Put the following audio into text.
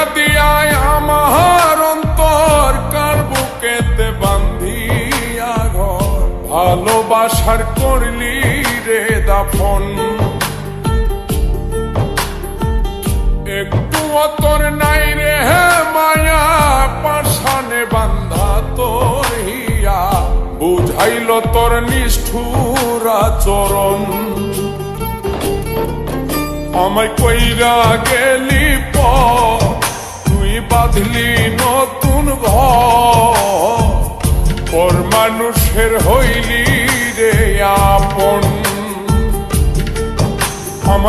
কইরা দিয়ায় আমার অন্তর কার বুকেতে বান্ধিয়া ঘর ভালোবাসার করলি রে দাফন একটু তোর নাই রে মায়া পাশানে বান্ধা তোর হিয়া বুঝাইল তোর নিষ্ঠুর আচরণ আমায় কইরা গেলি তুই বাঁধলি নতুন ঘর পর মানুষের হইলি রে আপন আমায়